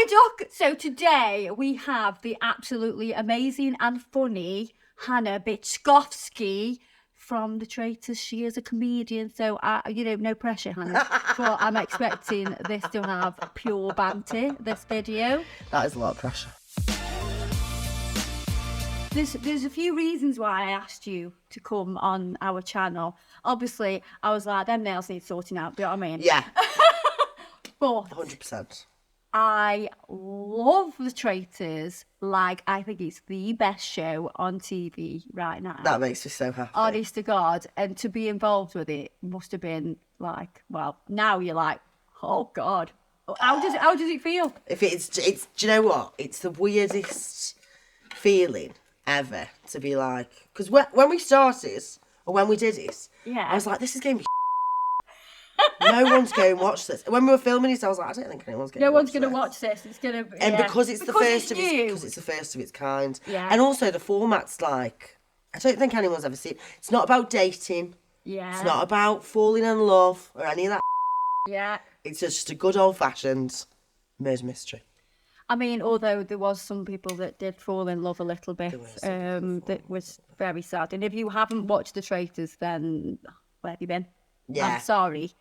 Doc. So today we have the absolutely amazing and funny Hannah Byczkowski from the Traitors. She is a comedian, so no pressure, Hannah. But I'm expecting this to have pure banter, this video. That is a lot of pressure. There's a few reasons why I asked you to come on our channel. Obviously, I was like, them nails need sorting out, do you know what I mean? Yeah. But 100%. I love the Traitors. Like, I think it's the best show on TV right now. That makes me so happy. Honest to God. And to be involved with it must have been like, well, now you're like, oh God. How does it feel? If it's do you know what? It's the weirdest feeling ever to be like, because when we started or when we did it, I was like, this is going to be no one's going to watch this. When we were filming it, I was like, I don't think anyone's going to watch this. No one's going to watch this. It's going to be... And because it's the first of its kind. Yeah. And also the format's like, I don't think anyone's ever seen it. It's not about dating. Yeah. It's not about falling in love or any of that. Yeah. It's just a good old-fashioned murder mystery. I mean, although there was some people that did fall in love a little bit, that was very sad. And if you haven't watched The Traitors, then where have you been? Yeah. I'm sorry,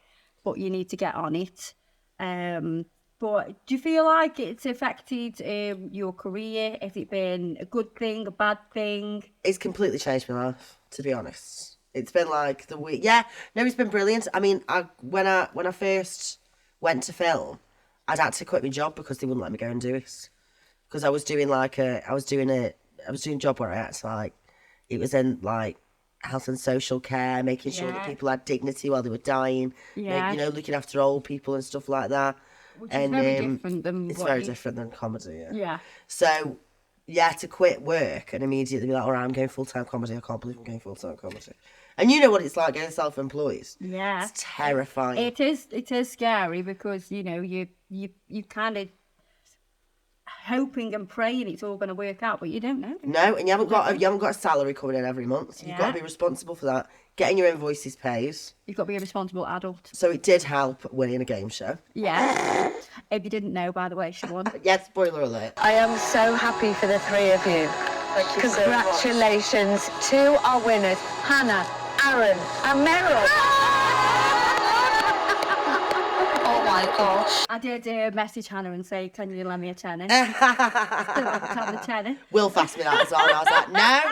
but you need to get on it. But do you feel like it's affected your career? Has it been a good thing, a bad thing? It's completely changed my life, to be honest. It's been like the week. Yeah, no, it's been brilliant. I mean, when I first went to film, I'd had to quit my job because they wouldn't let me go and do it. Because I was doing a job where I had to it was in health and social care, making sure that people had dignity while they were dying. Yeah. Looking after old people and stuff like that. Which is very different than it's very different than comedy. Yeah. Yeah. So, to quit work and immediately be like, all right, I'm going full-time comedy. I can't believe I'm going full-time comedy. And you know what it's like getting self-employed. Yeah. It's terrifying. It is scary because, you kind of hoping and praying it's all going to work out, but you don't know. No, and you haven't got a salary coming in every month. You've got to be responsible for that. Getting your invoices paid. You've got to be a responsible adult. So it did help winning a game show. Yeah. If you didn't know, by the way, she won. Yes, spoiler alert. I am so happy for the three of you. Congratulations to our winners, Hannah, Aaron and Meryl. Oh my gosh. I did message Hannah and say, can you lend me a tenner? Still haven't had the tenner. Will asked me that as well, and I was like, no,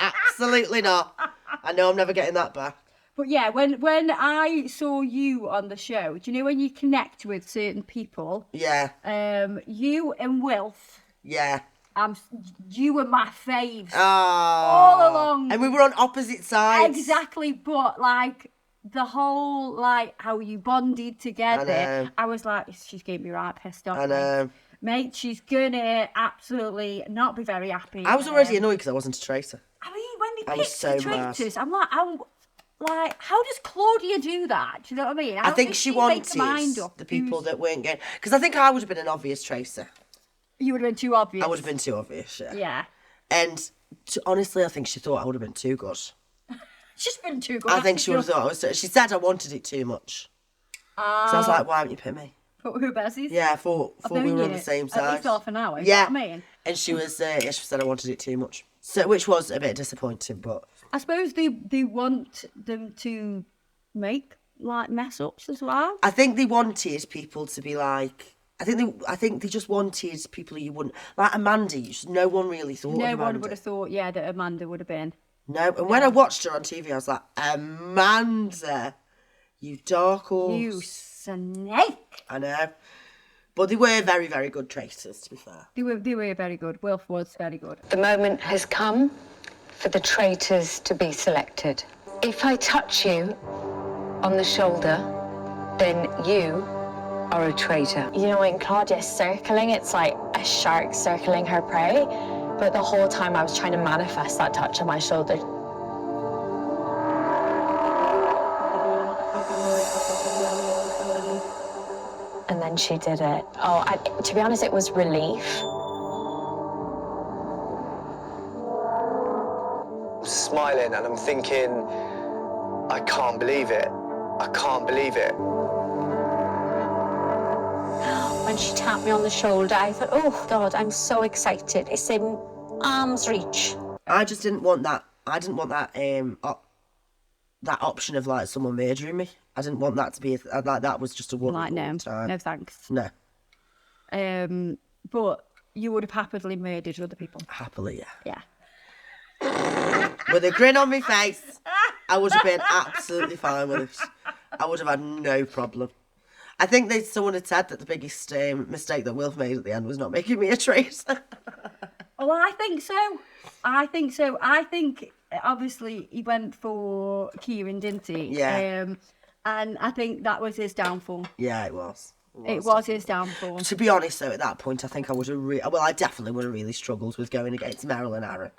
absolutely not. I know I'm never getting that back. But yeah, when I saw you on the show, do you know when you connect with certain people? Yeah. You and Wilf. Yeah. You were my faves. Oh. All along. And we were on opposite sides. Exactly, but the whole how you bonded together, I was like, she's going to be right pissed off. I know. Mate, she's gonna absolutely not be very happy. I was already annoyed because I wasn't a traitor. I mean, when they picked so the Traitors, I'm like, how does Claudia do that? Do you know what I mean? I think she wanted the people that weren't going... Because I think I would have been an obvious traitor. You would have been too obvious. I would have been too obvious, yeah. Yeah. And honestly, I think she thought I would have been too good. She's been too good. I think she would have thought she said I wanted it too much. So I was like, why haven't you picked me? But who Bessie? Yeah, I thought we were on the same side. At least half an hour. Yeah. You know what I mean? And she was, she said I wanted it too much. So, which was a bit disappointing, but... I suppose they want them to make mess ups as well. I think they wanted people to be like... I think they just wanted people who you wouldn't... Like Amanda, no one really thought No of Amanda. one would have thought, that Amanda would have been. No, and when I watched her on TV, I was like, Amanda, you dark horse. You snake. I know. But they were very, very good traitors, to be fair. They were very good. Wilf was very good. The moment has come for the traitors to be selected. If I touch you on the shoulder, then you are a traitor. You know, when Claudia's circling, it's like a shark circling her prey. But the whole time I was trying to manifest that touch on my shoulder. And then she did it. To be honest, it was relief. I'm smiling and I'm thinking, I can't believe it. I can't believe it. When she tapped me on the shoulder, I thought, oh God, I'm so excited. It's in arm's reach. I just didn't want that. I didn't want that that option of like someone murdering me. I didn't want that to be like that was just a one. Like, no thanks. No. But you would have happily murdered other people. Happily, yeah. Yeah. With a grin on my face, I would have been absolutely fine with it. I would have had no problem. I think someone had said that the biggest mistake that Wilf made at the end was not making me a traitor. Well, I think so. I think obviously he went for Kieran, didn't he? Yeah. And I think that was his downfall. Yeah, it was. It was his downfall. To be honest, though, at that point, I think I would have I definitely would have really struggled with going against Meryl and Aaron.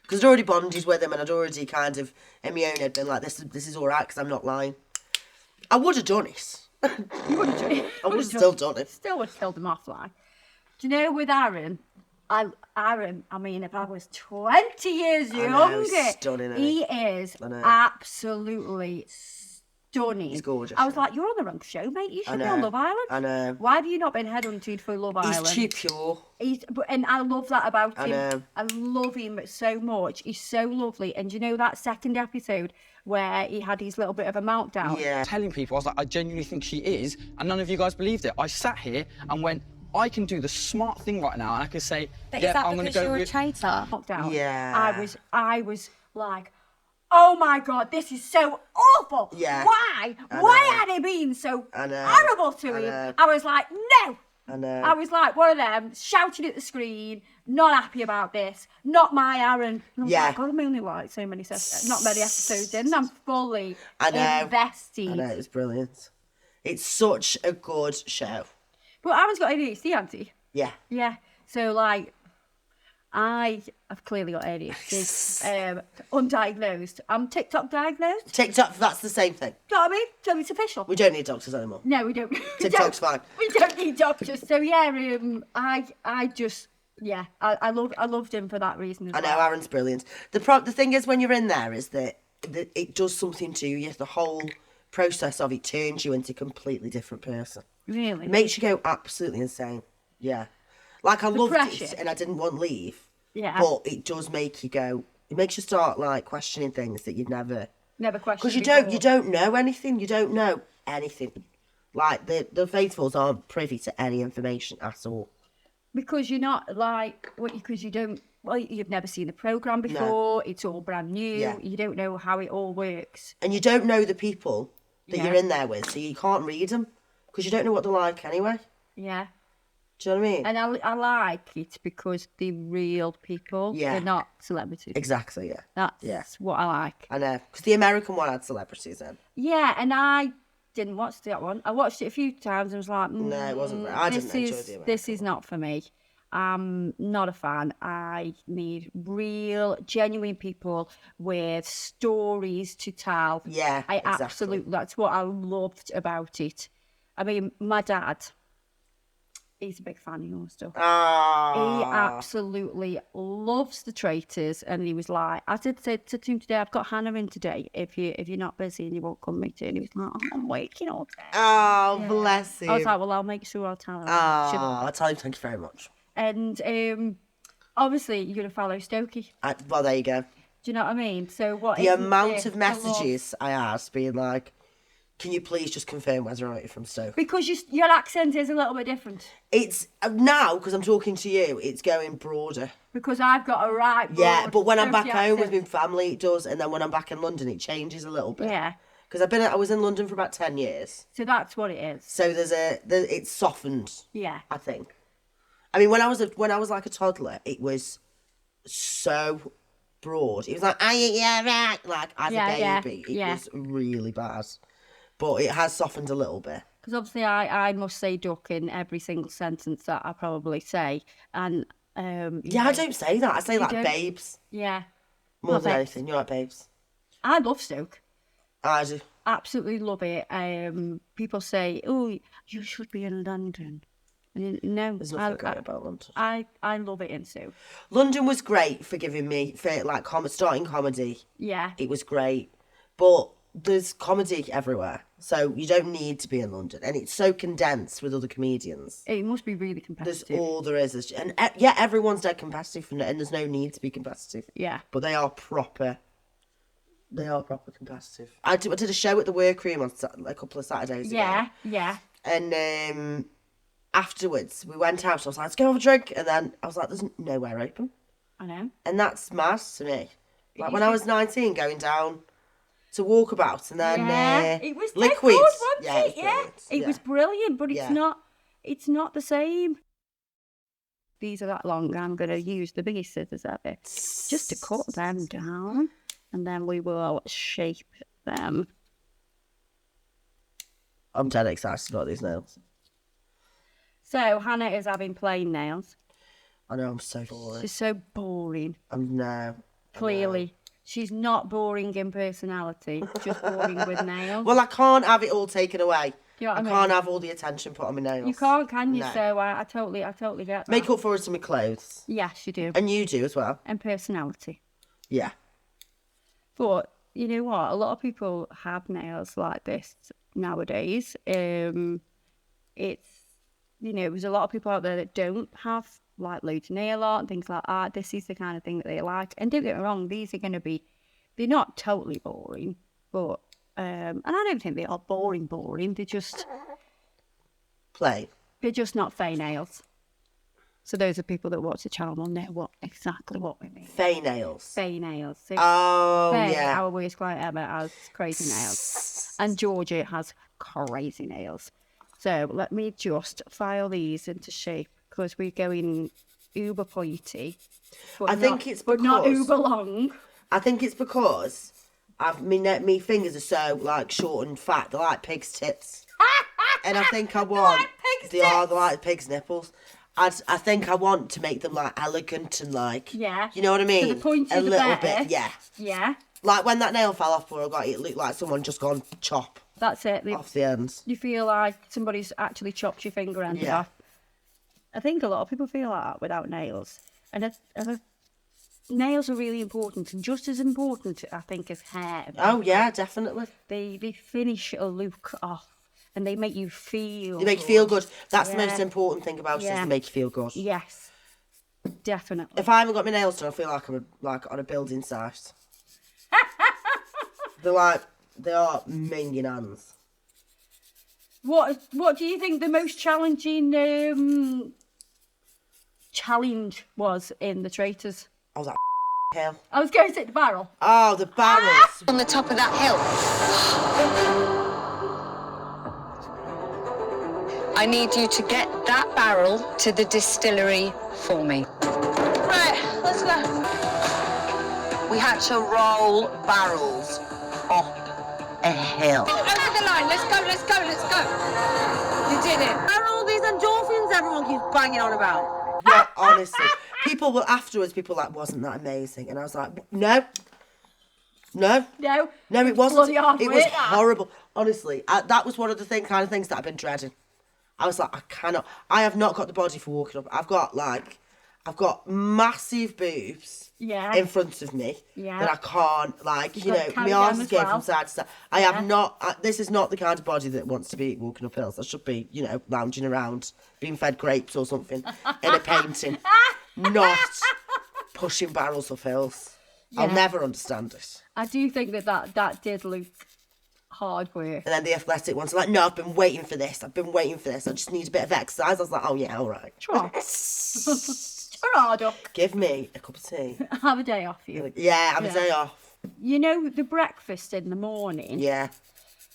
Because I'd already bonded with him and I'd already kind of, in my own head, been like, this is all right because I'm not lying. I would have done it. You would have done it. I would have still done it. Still would have killed him off, like. Do you know, with Aaron, I mean, if I was 20 years younger, stunning, he is absolutely stunning. He's gorgeous. I was like, you're on the wrong show, mate. You should be on Love Island. I know. Why have you not been headhunted for Love Island? He's too pure. And I love that about him. know. I love him so much. He's so lovely. And you know that second episode where he had his little bit of a meltdown? Yeah. Telling people, I was like, I genuinely think she is, and none of you guys believed it. I sat here and went, I can do the smart thing right now, and I can say, I'm going to go you're a with... traitor? Meltdown. Yeah. I was like, oh my God, this is so awful. Yeah. Why? Why had he been so horrible to him? I was like, no. I know. I was like one of them, shouting at the screen, not happy about this, not my Aaron. And I was like, God, I'm only like so many not many episodes in, and I'm fully invested. I know, it's brilliant. It's such a good show. But Aaron's got ADHD, hasn't he? Yeah. Yeah. So like, I have clearly got ADHD, undiagnosed. I'm TikTok diagnosed. TikTok, that's the same thing. Do you know what I mean? So it's official. We don't need doctors anymore. No, we don't. TikTok's fine. We don't need doctors. So yeah, I just I loved him for that reason as I know, well. Aaron's brilliant. The thing is, when you're in there, is that it does something to you. The whole process of it turns you into a completely different person. Really? It makes you go absolutely insane. Yeah. Like, I loved pressure. it and I didn't want to leave. Yeah. But it does make you go, it makes you start, like, questioning things that you'd never questioned. Because you don't know anything. You don't know anything. Like, the faithfuls aren't privy to any information at all. Because you're not like, because you don't, well, you've never seen the programme before. No. It's all brand new. Yeah. You don't know how it all works. And you don't know the people that you're in there with, so you can't read them. Because you don't know what they're like anyway. Yeah. Do you know what I mean? And I like it because they're real people. Yeah. They're not celebrities. Exactly, yeah. That's what I like. I know. Because the American one had celebrities in. Yeah, and I didn't watch that one. I watched it a few times and was like, no, it wasn't. I didn't enjoy the American. This is not for me. I'm not a fan. I need real, genuine people with stories to tell. Yeah, exactly. Absolutely, that's what I loved about it. I mean, my dad, he's a big fan of your stuff. Oh. He absolutely loves the Traitors, and he was like, I did say to him today, I've got Hannah in today. If you're not busy and you won't come meet her, and he was like, I'm waking up. Oh, yeah. Bless him. I was like, well, I'll make sure I'll tell him. I'll tell him. Thank you very much. And obviously, you're gonna follow Stokey. Well, there you go. Do you know what I mean? So what? The amount of messages I asked being like, can you please just confirm whether or not you're from Stoke? Because your accent is a little bit different. It's now, because I'm talking to you, it's going broader. Because I've got a right broad. Yeah, but when I'm back home with my family, it does, and then when I'm back in London, it changes a little bit. Yeah. Because I was in London for about 10 years. So that's what it is. So it's softened. Yeah. I think. I mean, when I was like a toddler, it was so broad. It was like, right, like as a baby, it was really bad. But it has softened a little bit. Because obviously I must say duck in every single sentence that I probably say. And I don't say that. I say like babes. Yeah. More than anything. You like babes? I love Stoke. I do. Absolutely love it. People say, oh, you should be in London. No, there's nothing great about London. I love it in Stoke. London was great for giving me, for like starting comedy. Yeah. It was great. But there's comedy everywhere, so you don't need to be in London, and it's so condensed with other comedians. It must be really There's competitive. all there is, and yeah, everyone's dead competitive, and there's no need to be competitive. Yeah. But they are proper. They are proper competitive. I did a show at the workroom on a couple of Saturdays ago. Yeah. And afterwards, we went out. I was like, let's go have a drink. And then I was like, there's nowhere open. I know. And that's mad to me. Like when I was 19, going down to Walkabout and then It was Liquids. Good, wasn't Yeah, it? It was brilliant, but it's not the same. These are that long. I'm going to use the biggest scissors ever just to cut them down, and then we will shape them. I'm dead excited about these nails. So Hannah is having plain nails. I know, I'm so boring. She's so boring. No. Clearly, she's not boring in personality, just boring with nails. Well, I can't have it all taken away. You know what I mean? can't have all the attention put on my nails. You can't, can you? No. So I totally get that. Make up for it to my clothes. Yes, you do. And you do as well. And personality. Yeah. But you know what? A lot of people have nails like this nowadays. It's, there's a lot of people out there that don't have like loads of nail art and things like that. This is the kind of thing that they like. And don't get me wrong, these are going to be, they're not totally boring, but, and I don't think they are boring. They're just Plain. They're just not fey nails. So those are people that watch the channel will know exactly what we mean. Fey nails. Fey nails. So Oh, yeah. Our worst client ever has crazy nails. And Georgia has crazy nails. So let me just file these into shape because we're going uber pointy. I think it's but not because- uber long. I think it's because me fingers are so like short and fat. They're like pig's tits. And I think I want they're like pig's nipples. I think I want to make them like elegant and like you know what I mean? So the pointier a the little better. bit, yeah. Yeah. Like when that nail fell off where I got it looked like someone just gone chop That's it. off the ends. You feel like somebody's actually chopped your finger end Yeah. off. I think a lot of people feel like that without nails. And nails are really important, and just as important, I think, as hair. Oh yeah, definitely. They finish a look off, and they make you feel. They make you feel good. That's the most important thing about it, is Yeah. they make you feel good. Yes, definitely. If I haven't got my nails done, I feel like I'm like on a building site. They are minging hands. What do you think the most challenging challenge was in the Traitors? Oh, that hill. I was going to say the barrel. Oh, the barrels. On the top of that hill. I need you to get that barrel to the distillery for me. Right, let's go. We had to roll barrels up a hill. Over the line, let's go. You did it. Where are all these endorphins everyone keeps banging on about? Yeah, honestly. People were like, wasn't that amazing? And I was like, no, it wasn't. Bloody hard It work, was that. horrible. Honestly, that was one of the kind of things that I've been dreading. I was like, I have not got the body for walking up. I've got massive boobs in front of me that I can't, my arms is going from side to side. I have not, this is not the kind of body that wants to be walking up hills. I should be, lounging around, being fed grapes or something in a painting, not pushing barrels up hills. I'll never understand it. I do think that did look hard work. And then the athletic ones are like, no, I've been waiting for this. I just need a bit of exercise. I was like, oh yeah, all right. Hard. Give me a cup of tea. Have a day off, you. Yeah, have a day off. You know, the breakfast in the morning. Yeah.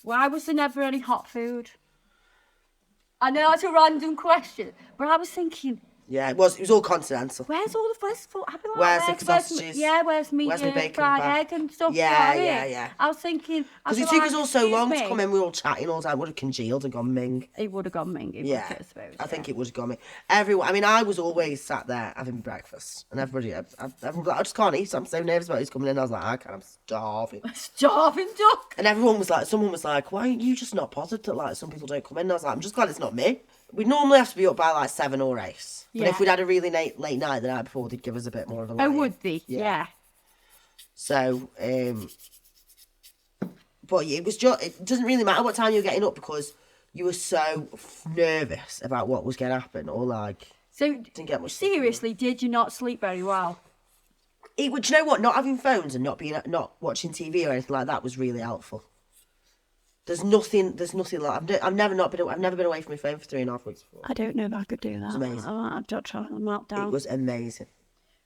Why was there never any hot food? I know it's a random question, but I was thinking, Yeah, it was all continental. where's all the first food? I'd be like, Where's the sausages? where's me Where's my bacon fried back? egg and stuff? Yeah, like yeah, that? yeah. I was thinking, Because it took us all so long to come in, we were all chatting all the time. Would have congealed and gone ming. It would have gone minging. Yeah, I suppose. I think it would have gone ming. Everyone, I mean, I was always sat there having breakfast, and everybody, everyone was like, I just can't eat. I'm so nervous about who's coming in. I was like, I can't. I'm starving. Starving duck. And someone was like, why are you just not bothered that like some people don't come in? And I was like, I'm just glad it's not me. We'd normally have to be up by like 7 or 8. But Yeah. if we'd had a really late night the night before, they'd give us a bit more of a light. Oh, would they? Yeah. So, But it was just, it doesn't really matter what time you were getting up because you were so nervous about what was going to happen or like, So, didn't get much sleep. seriously, did you not sleep very well? It would, do you know what? Not having phones and not watching TV or anything like that was really helpful. There's nothing like I've never been away from my phone for 3.5 weeks before. I don't know if I could do that. It's amazing. I'm not trying to meltdown. It was amazing.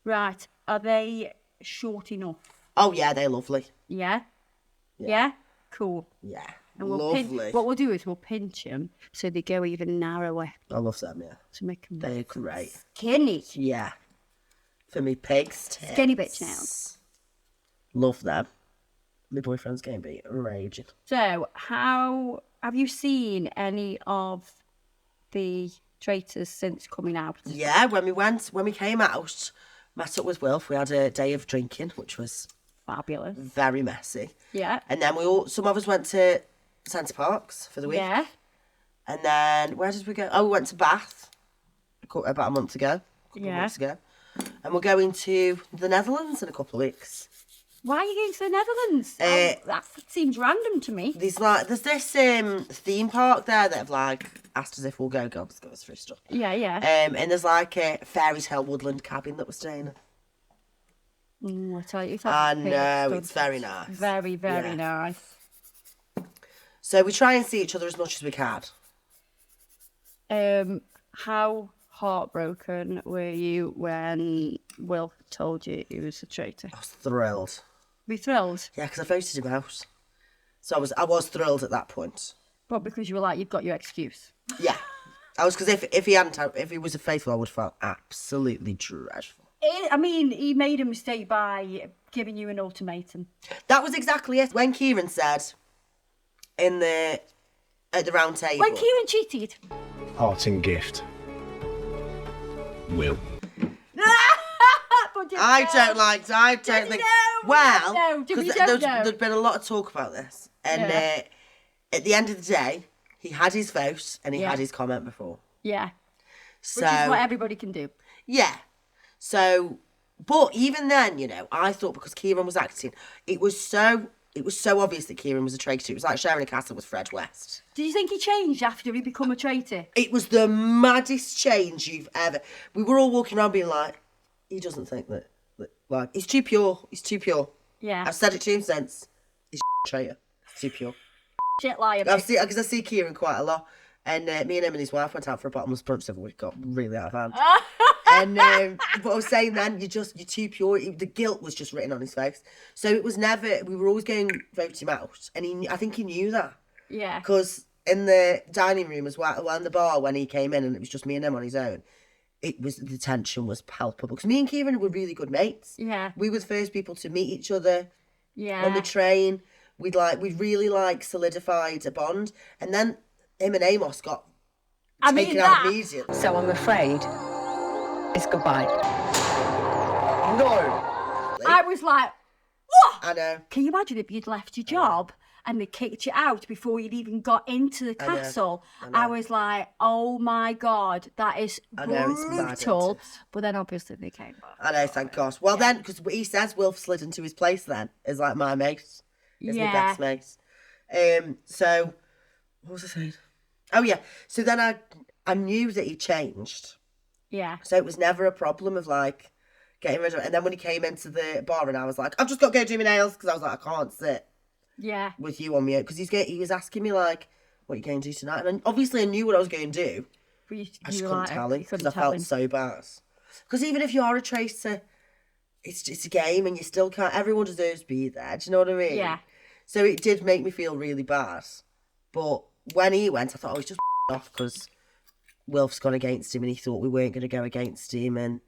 Right. Are they short enough? Oh yeah, they're lovely. Yeah? Yeah? Cool. Yeah, And lovely. what we'll do is we'll pinch them so they go even narrower I love them. Yeah, to make them they're great. skinny. Yeah, for me pigs. Tits. Skinny bitch now. Love them. My boyfriend's game be raging. So, how have you seen any of the Traitors since coming out? Yeah, when we came out, met up with Wilf. We had a day of drinking, which was Fabulous. very messy. Yeah. And then some of us went to Centre Parks for the week. Yeah. And then where did we go? Oh, we went to Bath about a month ago. A couple of months ago. And we're going to the Netherlands in a couple of weeks. Why are you going to the Netherlands? That seems random to me. There's this theme park there that have like asked us if we'll go. God, let's go through stuff. Yeah, yeah. And there's like a fairy tale woodland cabin that we're staying in. I tell you, I know, it's very nice. Very, very nice. So we try and see each other as much as we can. How heartbroken were you when Will told you he was a traitor? I was thrilled. Were you thrilled? Yeah, because I voted him out. So I was thrilled at that point. But because you were like, you've got your excuse. Yeah. I was, because if he was a faithful, I would have felt absolutely dreadful. I mean, he made a mistake by giving you an ultimatum. That was exactly it. When Kieran said at the round table. When Kieran cheated. Parting gift. Will. I don't think. Well, because there'd been a lot of talk about this, and at the end of the day, he had his vote and he had his comment before. Yeah. So, which is what everybody can do. Yeah. So, but even then, you know, I thought because Kieran was acting, it was so obvious that Kieran was a traitor. It was like sharing a castle with Fred West. Do you think he changed after he become a traitor? It was the maddest change you've ever. We were all walking around being like, he doesn't think that like, he's too pure. He's too pure. Yeah. I've said it to him since. He's a traitor. Too pure. Shit liar. Because I see Kieran quite a lot. And me and him and his wife went out for a bottomless brunch the other week. Got really out of hand. And but I was saying then, you're too pure. The guilt was just written on his face. So it was never. We were always going to vote him out, and I think he knew that. Yeah. Because in the dining room as well, in the bar when he came in, and it was just me and him on his own. The tension was palpable. Because me and Kieran were really good mates. Yeah. We were the first people to meet each other. Yeah. On the train, we really solidified a bond, and then him and Amos got taken out immediately. So I'm afraid it's goodbye. No. I was like, what? I know. Can you imagine if you'd left your job and they kicked you out before you'd even got into the castle? I was like, oh my God, that is brutal. But then obviously they came back. I know, thank God. Well then, because he says Wilf slid into his place then, as like my mate. As my best mate. So, what was I saying? Oh yeah, so then I knew that he changed. Yeah. So it was never a problem of like getting rid of it. And then when he came into the bar and I was like, I've just got to go do my nails, because I was like, I can't sit with you on me. Because he was asking me like, what are you going to do tonight? And obviously I knew what I was going to do. I just couldn't tell him because I felt so bad. Because even if you are a traitor, it's a game and you still can't, everyone deserves to be there. Do you know what I mean? Yeah. So it did make me feel really bad. But when he went, I thought, he's just off because Wilf's gone against him and he thought we weren't going to go against him, and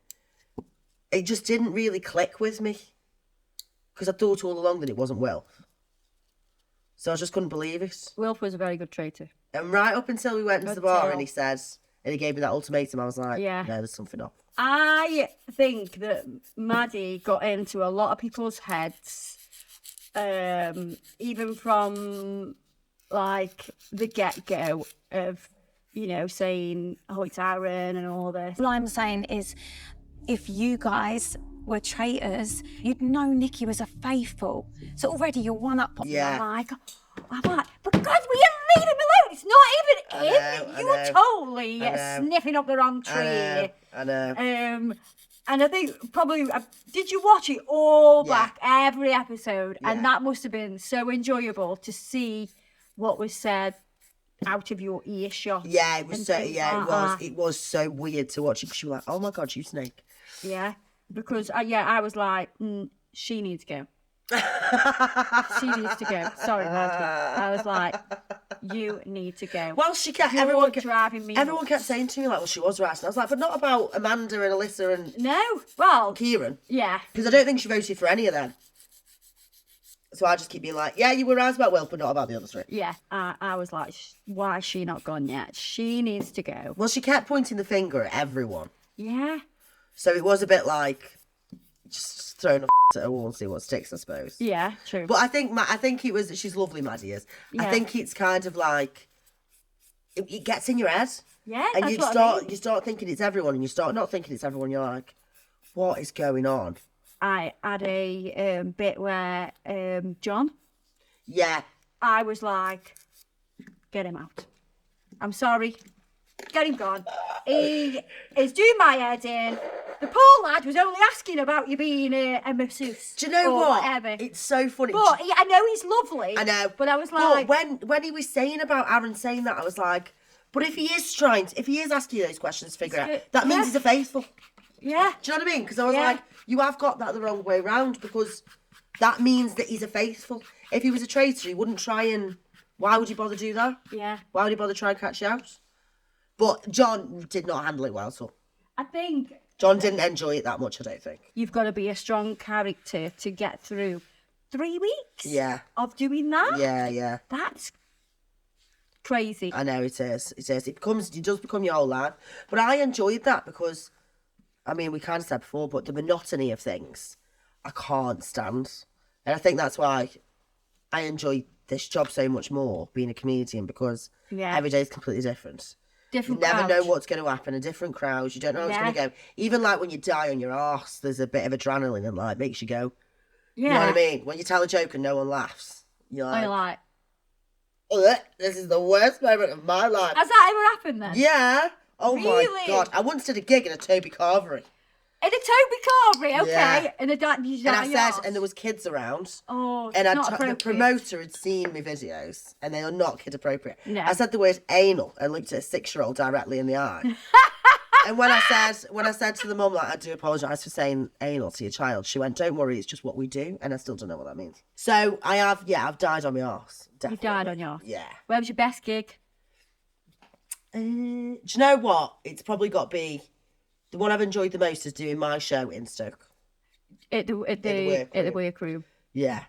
it just didn't really click with me because I thought all along that it wasn't Wilf. So I just couldn't believe it. Wilf was a very good traitor. And right up until we went into the bar and he gave me that ultimatum, I was like, no, there's something off. I think that Maddie got into a lot of people's heads, even from like the get-go of, you know, saying, oh, it's Aaron and all this. All I'm saying is, if you guys were traitors, you'd know Nikki was a faithful. So already you're one up on me. Yeah. Like, I'm like, but God, will you leave him alone? It's not even him. I You were know. totally I know. sniffing up the wrong tree. I know. And I think probably, did you watch it all Yeah. back, every episode? Yeah. And that must have been so enjoyable to see what was said out of your earshot. Yeah, it was and so. things Yeah, like it was. that. It was so weird to watch it because you were like, "Oh my God, you snake." Yeah, because I was like, she needs to go. She needs to go. Sorry, Maggie. I was like, you need to go. Well, she kept. You're Everyone driving me Everyone nuts. kept saying to me like, "Well, she was right." And I was like, "But not about Amanda and Alyssa and No, well, Kieran, yeah, because I don't think she voted for any of them." So I just keep being like, "Yeah, you were right about Wilf, but not about the other three." yeah. I was like, why is she not gone yet? She needs to go. Well, she kept pointing the finger at everyone, Yeah, so it was a bit like just throwing a at a wall and see what sticks, I suppose. yeah, true. But I think it was. She's lovely, Maddie is. I Yeah. think it's kind of like it gets in your head. Yeah, And that's you what I start mean. you start thinking it's everyone, and you start not thinking it's everyone. You're like, what is going on? I had a bit where John, Yeah, I was like, get him out. I'm sorry. Get him gone. He is doing my head in. The poor lad was only asking about you being a masseuse. do you know or what? Whatever. It's so funny. But I know he's lovely. I know. But I was But like, when he was saying about Aaron saying that, I was like, but if he is asking you those questions to figure out, that means Yeah. he's a faithful. yeah, Do you know what I mean? Because I was Yeah. like, you have got that the wrong way round, because that means that he's a faithful. If he was a traitor, he wouldn't try and. Why would he bother do that? yeah. Why would he bother try and catch you out? But John did not handle it well, so I think John didn't enjoy it that much, I don't think. you've got to be a strong character to get through 3 weeks Yeah. of doing that. Yeah. That's crazy. I know it is. It is. It does become your whole life. But I enjoyed that because, I mean, we kind of said before, but the monotony of things, I can't stand. And I think that's why I enjoy this job so much more, being a comedian, because Yeah. every day is completely different. Different You never crowd. know what's going to happen. A different crowd. You don't know how it's going to Yeah. go. Even like when you die on your arse, there's a bit of adrenaline and like makes you go. Yeah. You know what I mean? When you tell a joke and no one laughs, you're I like, like. "Ugh, this is the worst moment of my life." Has that ever happened then? Yeah. Oh my Really? God. I once did a gig in a Toby Carvery. In a Toby Carvery, okay. Yeah. In a dark And I said, and there was kids around. Oh, And not the appropriate. promoter had seen my videos, and they are not kid appropriate. No. I said the word anal and looked at a 6-year-old directly in the eye. And when I said to the mum, like, I do apologise for saying anal to your child, she went, "Don't worry, it's just what we do," and I still don't know what that means. So I've died on my arse. You died on your. Yeah. Where was your best gig? Do you know what? It's probably got to be the one I've enjoyed the most is doing my show in Stoke. At the workroom. Yeah.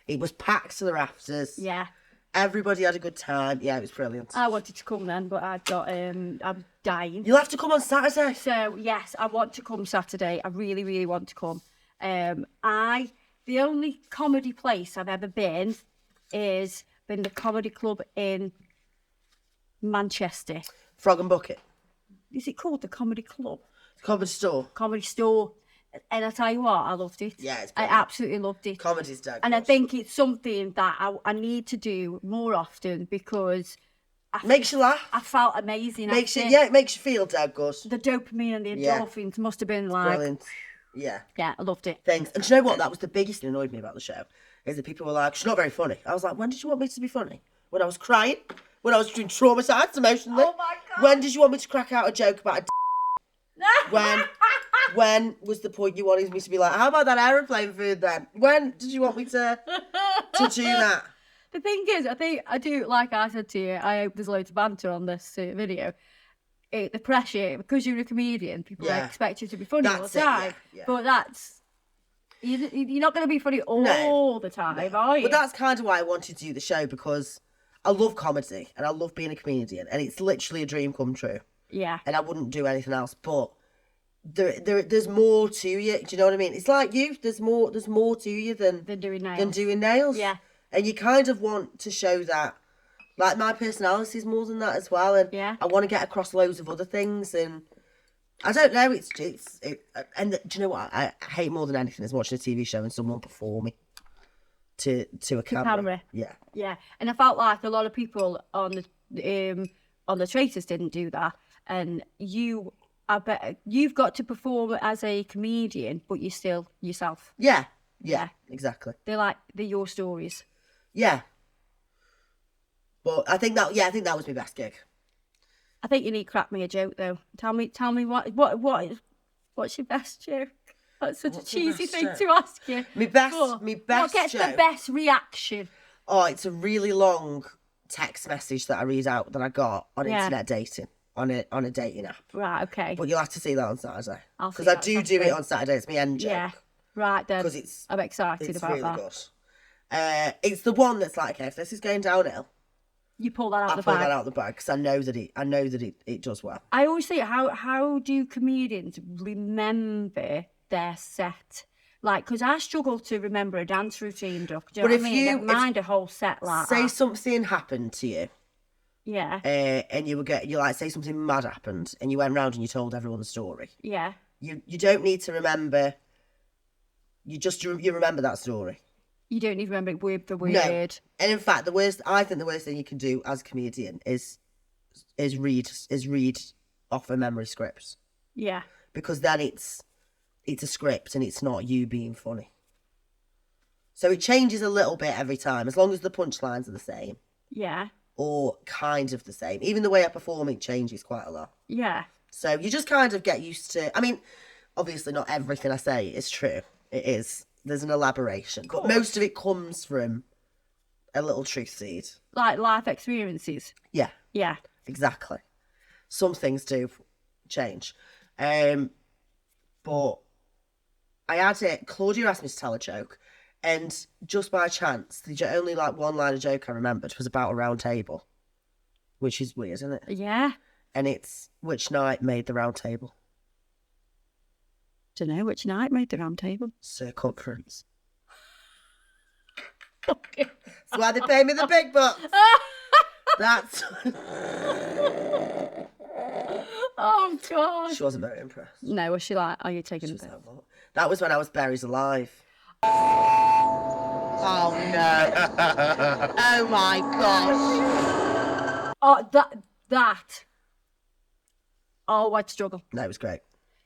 It was packed to the rafters. Yeah. Everybody had a good time. Yeah, it was brilliant. I wanted to come then, but I'm dying. You'll have to come on Saturday. So yes, I want to come Saturday. I really, really want to come. The only comedy place I've ever been is the comedy club in Manchester. Frog and Bucket. Is it called the Comedy Club? Comedy Store. Comedy Store. And I tell you what, I loved it. Yeah, it's I brilliant. absolutely loved it. Comedy's dead. And I think it's something that I need to do more often because makes you laugh. I felt amazing. Makes you, after. yeah, it makes you feel dead good. The dopamine and the Yeah. endorphins must have been like, Brilliant. Yeah. yeah, I loved it. Thanks. And do you know what? That was the biggest thing that annoyed me about the show. Is that people were like, "She's not very funny." I was like, "When did you want me to be funny? When I was crying? When I was being traumatised emotionally? Oh my God. When did you want me to crack out a joke about a When was the point you wanted me to be like, "How about that aeroplane food then?" When did you want me to do that? The thing is, I do, like I said to you, I hope there's loads of banter on this video. The pressure, because you're a comedian, people Yeah. expect you to be funny all That's the it, time. yeah. But you're not going to be funny all the time, are you? But that's kind of why I wanted to do the show, because I love comedy and I love being a comedian, and it's literally a dream come true. Yeah. And I wouldn't do anything else. But there's more to you. Do you know what I mean? It's like you. There's more to you than doing nails. Yeah. And you kind of want to show that, like, my personality is more than that as well. And Yeah. I want to get across loads of other things. And I don't know. And do you know what I hate more than anything is watching a TV show and someone performing. to a camera. Camera. Yeah. Yeah, and I felt like a lot of people on the Traitors didn't do that, and I bet you've got to perform as a comedian, but you're still yourself. Yeah. Exactly. They're your stories. Yeah. But I think that was my best gig. I think you need to crack me a joke though. Tell me what's your best joke? That's such a cheesy thing to ask you. My best What gets joke? the best reaction? Oh, it's a really long text message that I read out that I got on internet dating, on a dating app. Right, okay. But you'll have to see that on Saturday. I'll see Because I that, do sounds it great. on Saturday. It's my end joke. Yeah, right then. Because I'm excited about really that. good. It's the one that's like, okay, if this is going downhill, You pull that out I the pull bag. that out the bag because I know that it does well. I always say, how do comedians remember their set? Like, because I struggle to remember a dance routine, Duck. Do you know what I mean? Never mind a whole set like say that. something happened to you, Yeah, and you say something mad happened, and you went round and you told everyone the story. yeah. You don't need to remember. You remember that story. You don't need to remember it word for word. No. And in fact, I think the worst thing you can do as a comedian is read off a memory script, Yeah, because then it's a script and it's not you being funny. So it changes a little bit every time, as long as the punchlines are the same yeah, or kind of the same. Even the way I perform it changes quite a lot. yeah. So you just kind of get used to. I mean, obviously not everything I say is true. It is. There's an elaboration, but most of it comes from a little truth seed. Like life experiences. Yeah, Yeah. exactly. Some things do change. But I had it. Claudia asked me to tell a joke, and just by chance, the only one line of joke I remembered was about a round table, which is weird, isn't it? Yeah. And it's which night made the round table? Don't know which night made the round table. Circumference. That's why they pay me the big bucks. That's. Oh God. She wasn't very impressed. No, was she like, are you taking She it? was like, "What?" That was when I was buried alive. Oh no! Oh my gosh! Oh, that. Oh, I'd struggle. No, it was great.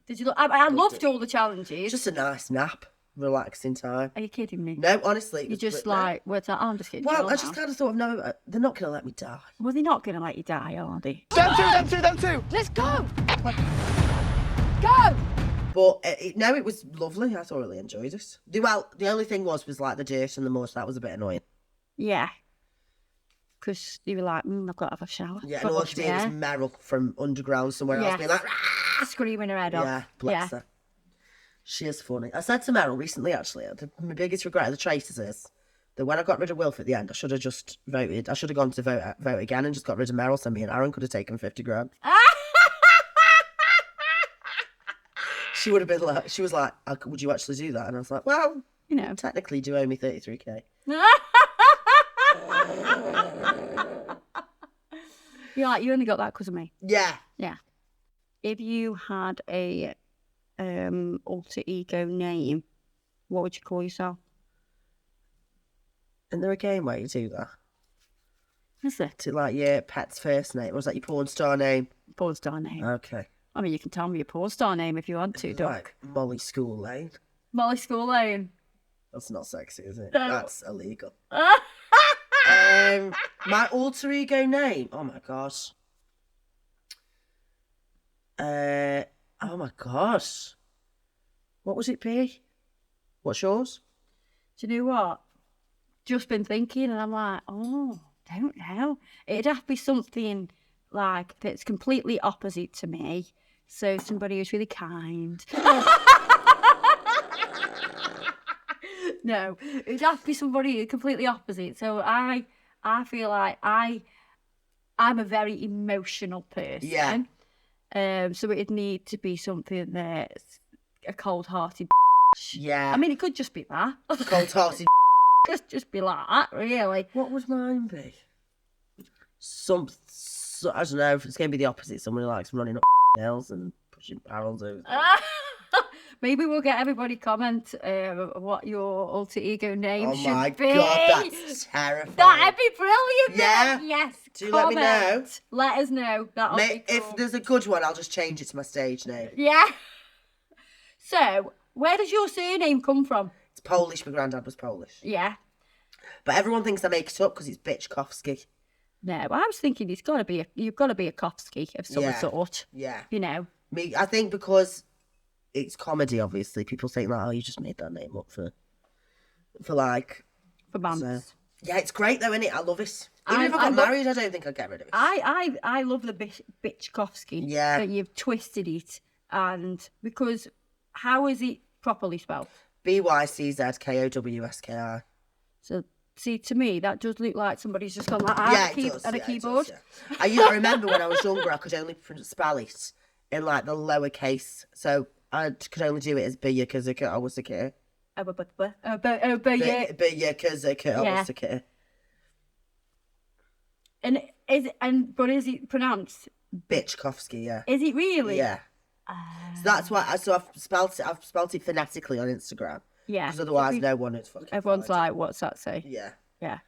Did you look? I loved all the challenges. It's just a nice nap, relaxing time. Are you kidding me? No, honestly, it You was just brilliant. like, what's that? Oh, I'm just kidding. Well, I just kind of thought, no, they're not going to let me die. Well, they're not going to let you die, are they? Them two. Let's go. Go. But it was lovely. I thoroughly enjoyed it. The only thing was like the dirt and the mud. That was a bit annoying. Yeah. Because you were like, I've got to have a shower. Yeah, Got and to all I wash could my hear was hair. Meryl from Underground somewhere else Yes. being like, "Rah!" Screaming her head off. Yeah, bless her. She is funny. I said to Meryl recently, actually, my biggest regret of the Traitors is that when I got rid of Wilf at the end, I should have just voted. I should have gone to vote again and just got rid of Meryl, so me and Aaron could have taken 50 grand. She would have been like, she was like, would you actually do that? And I was like, well, You know. technically you do owe me 33k. You're like, you only got that because of me. Yeah. Yeah. If you had a alter ego name, what would you call yourself? Isn't there a game where you do that? Is it? To like your pet's first name? Or was that your porn star name? Porn star name. Okay. I mean, you can tell me your porn star name if you want to, Doc. Like Molly School Lane. Molly School Lane. That's not sexy, is it? No. That's illegal. My alter ego name. Oh my gosh. Oh my gosh. What would it be? What's yours? Do you know what? Just been thinking, and I'm like, oh, don't know. It'd have to be something like that's completely opposite to me. So somebody who's really kind. No, it'd have to be somebody completely opposite. So I feel like I'm a very emotional person. Yeah. So it'd need to be something that's a cold-hearted. Yeah. I mean, it could just be that. Cold-hearted. just be like that, really. What would mine be? I don't know. It's going to be the opposite. Someone who likes running up hills and pushing barrels over. Maybe we'll get everybody comment what your alter ego name Oh should my be. God, that's terrifying. That'd be brilliant. Yeah. Then. Yes. Do let me know. Comment. Let us know. That'll be cool. If there's a good one, I'll just change it to my stage name. Yeah. So, where does your surname come from? It's Polish. My granddad was Polish. Yeah. But everyone thinks I make it up because it's Byczkowski. No, I was thinking you've got to be a Kofsky of some sort. Yeah. You know. Me, I think because it's comedy, obviously, people think that, oh, you just made that name up for months. So. Yeah, it's great though, isn't it? I love it. Even if I got married, I don't think I'd get rid of it. I love the Byczkowski. Yeah. That you've twisted it, and because how is it properly spelled? Byczkowski. So see, to me, that does look like somebody's just gone like that at a keyboard. It does, yeah. I remember when I was younger, I could only spell it in like the lowercase, so I could only do it as Byczkowski. I was a kid. Byczkowski. But is it pronounced Byczkowski? Yeah. Is it really? Yeah. So that's why. I've spelt it phonetically on Instagram. Yeah. Because otherwise, no one is fucking. Everyone's like, "What's that say?" Yeah. Yeah.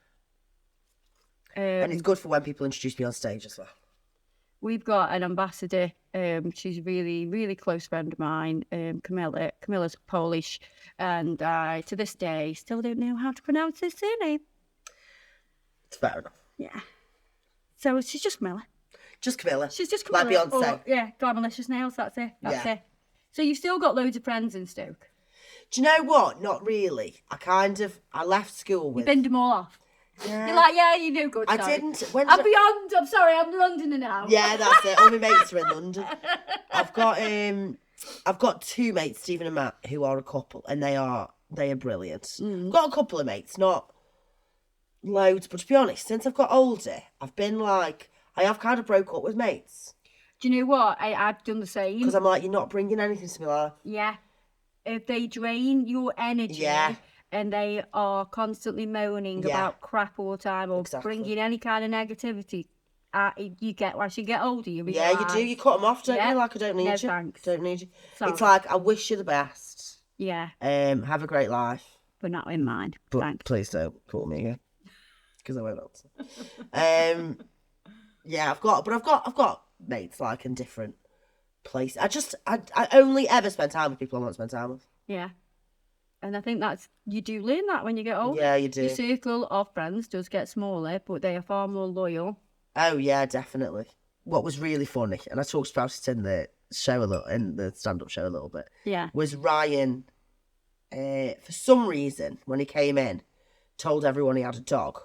And it's good for when people introduce me on stage as well. We've got an ambassador. She's a really, really close friend of mine, Camilla. Camilla's Polish, and I, to this day, still don't know how to pronounce her surname. It's fair enough. Yeah. So she's just Camilla. Just Camilla. She's just Camilla. Like Beyonce. Or, yeah, Malicious Nails, that's it. That's it. So you've still got loads of friends in Stoke? Do you know what? Not really. I left school with... You binned them all off? Yeah. You're like, yeah, you know good. I sorry. didn't... I'm beyond. I'm sorry, I'm Londoner now. Yeah, that's it. All my mates are in London. I've got two mates, Stephen and Matt, who are a couple, and they are brilliant. I've got a couple of mates, not loads, but to be honest, since I've got older, I've been like... I have kind of broke up with mates. Do you know what? I've done the same. Because I'm like, you're not bringing anything to my life. Yeah. If they drain your energy and they are constantly moaning about crap all the time or bringing any kind of negativity, you get, as you get older, you realise. Yeah, you do. You cut them off, don't you? Like, I don't need you. Thanks. Don't need you. Sorry. It's like, I wish you the best. Yeah. Have a great life. But not in mine. But Thanks. please don't call me again. Because I won't answer. Yeah, I've got mates like in different places. I only ever spend time with people I want to spend time with. Yeah. And I think you do learn that when you get older. Yeah, you do. Your circle of friends does get smaller, but they are far more loyal. Oh yeah, definitely. What was really funny, and I talked about it in the show in the stand-up show a little bit. Yeah. Was Ryan, for some reason, when he came in, told everyone he had a dog,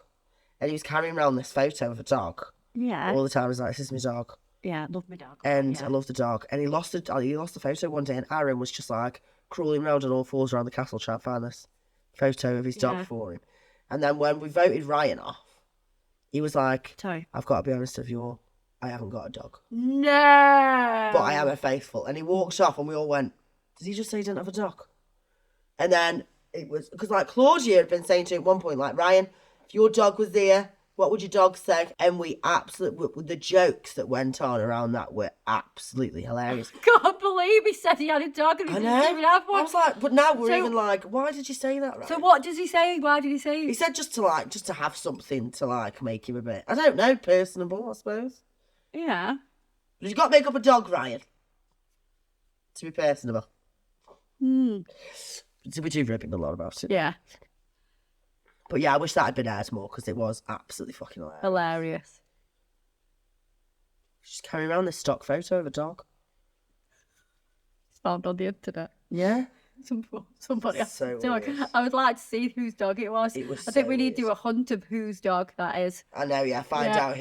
and he was carrying around this photo of a dog. Yeah. All the time. He's like, "This is my dog." Yeah, I love my dog. And I love the dog. And he lost the photo one day, and Aaron was just like crawling around on all fours around the castle trying to find this photo of his dog for him. And then when we voted Ryan off, he was like, "I've got to be honest with you all, I haven't got a dog. No. But I am a faithful." And he walked off, and we all went, "Did he just say he didn't have a dog?" And then it was because like Claudia had been saying to him at one point, like, "Ryan, if your dog was there, what would your dog say?" And the jokes that went on around that were absolutely hilarious. I can't believe he said he had a dog and he didn't even have one. I was like, but now we're even like, why did you say that, right? So what does he say? Why did he say it? He said just to have something to like make him a bit, I don't know, personable, I suppose. Yeah. But you've got to make up a dog, Ryan, to be personable. So we do ribbing a lot about it. Yeah. But yeah, I wish that had been aired more because it was absolutely fucking hilarious. Just carrying around this stock photo of a dog. It's found on the internet. Yeah. Somebody. So I would like to see whose dog it was. I think we need to do a hunt of whose dog that is. I know, yeah. Find out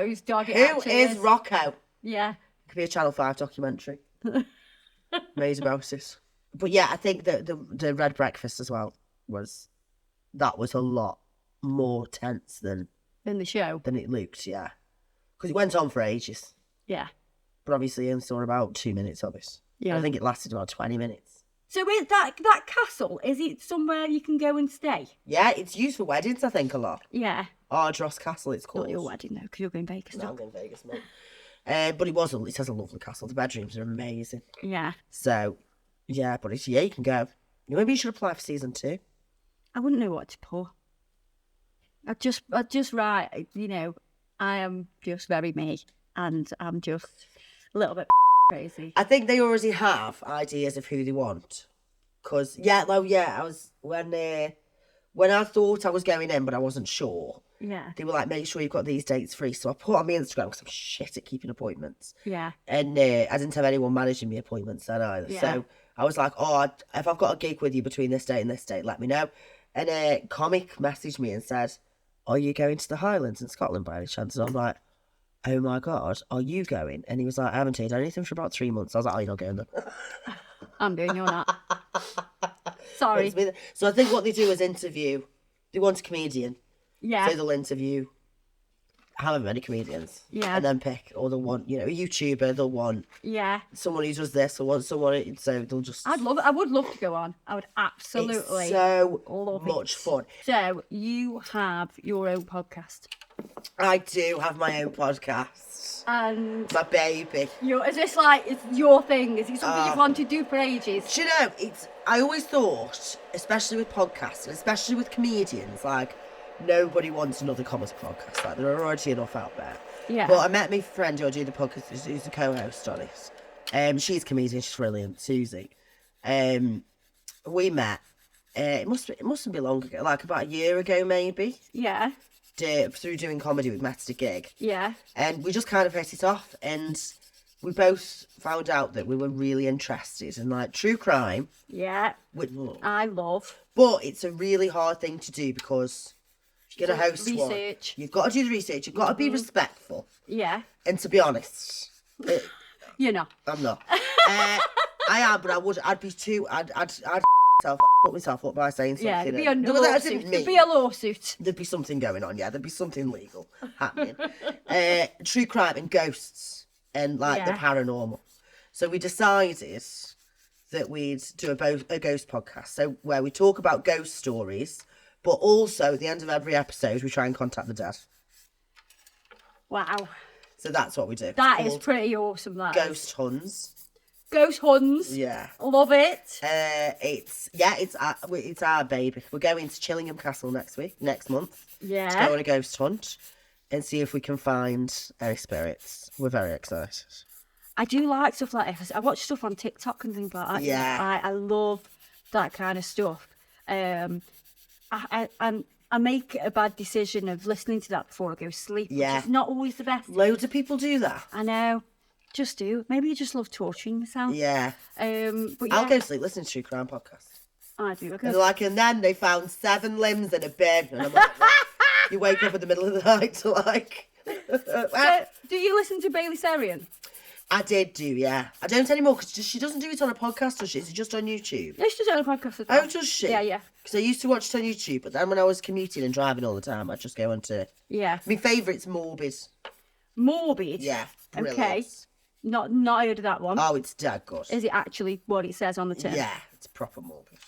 whose dog it actually is. Who is Rocco? Yeah. It could be a Channel 5 documentary. Made about it. But yeah, I think that the Red Breakfast as well was a lot more tense than in the show than it looked, yeah. Because it went on for ages. Yeah. But obviously I only saw about 2 minutes of it. Yeah. I think it lasted about 20 minutes. So is that castle, is it somewhere you can go and stay? Yeah, it's used for weddings, I think, a lot. Yeah. Ardross Castle, it's called. Not your wedding though, because you're going Vegas. No, I'm going Vegas, mate. But it has a lovely castle. The bedrooms are amazing. Yeah. So Yeah, but it's, yeah, you can go. Maybe you should apply for season 2. I wouldn't know what to put. I'd just write, you know, I am just very me, and I'm just a little bit crazy. I think they already have ideas of who they want. Because, I was, when I thought I was going in, but I wasn't sure, Yeah. they were like, make sure you've got these dates free. So I put on my Instagram, because I'm shit at keeping appointments. Yeah. And I didn't have anyone managing my appointments then either. Yeah. So I was like, if I've got a gig with you between this date and this date, let me know. And a comic messaged me and said, are you going to the Highlands in Scotland by any chance? And I'm like, oh my God, are you going? And he was like, I haven't heard anything for about 3 months. I was like, oh, you're not going then. I'm doing you on that. Sorry. So I think what they do is they want a comedian. Yeah. So they'll interview however many comedians. Yeah. And then pick, or they'll want, a YouTuber, they'll want someone who does this, they'll want someone, so they'll just... I would love to go on. I would absolutely It's so love much fun. So you have your own podcast. I do have my own podcast. And my baby. Is this like, it's your thing? Is it something you've wanted to do for ages? Do you know, I always thought, especially with podcasts, and especially with comedians, like, nobody wants another comedy podcast. Like, there are already enough out there. Yeah. But I met my friend who I do the podcast, who's the co-host on it. She's a comedian, she's brilliant, Suzie. We met, it mustn't be long ago, like about a year ago maybe. Yeah. Through doing comedy, we met at a gig. Yeah. And we just kind of hit it off, and we both found out that we were really interested in, like, true crime. Yeah. I love. But it's a really hard thing to do because you're going to host research. You've got to do the research. You've got to be respectful. Yeah. And to be honest, you're not. I'm not. I am, but I'd be too. I'd put myself up by saying something. Yeah, there'd be a lawsuit. There'd be a lawsuit. There'd be something going on. Yeah, there'd be something legal happening. True crime and ghosts and like the paranormal. So we decided that we'd do a ghost podcast. So where we talk about ghost stories, but also at the end of every episode we try and contact the dead. Wow. So that's what we do. That is pretty awesome. That Ghost Huns. Ghost Huns. Yeah. Love it. It's our baby. We're going to Chillingham Castle next month. Yeah. To go on a ghost hunt and see if we can find any spirits. We're very excited. I do like stuff like this. I watch stuff on TikTok and things like that. Yeah. I love that kind of stuff. I make a bad decision of listening to that before I go to sleep. Yeah. Which is not always the best. Loads of people do that. I know. Just do. Maybe you just love torturing yourself. Yeah. But yeah. I'll go to sleep listening to true crime podcasts. I do. And then they found 7 limbs in a bed. And I'm like, you wake up in the middle of the night to like... So, do you listen to Bailey Sarian? I did do, yeah. I don't anymore because she doesn't do it on a podcast, does she? It's just on YouTube. Yeah, she does it on a podcast as well. Oh, does she? Yeah. Because I used to watch it on YouTube, but then when I was commuting and driving all the time, I'd just go on to... Yeah. My favourite's Morbid. Morbid? Yeah, brilliant. Okay. Not heard of that one. Oh, it's dead good. Is it actually what it says on the tin? Yeah, it's proper morbid.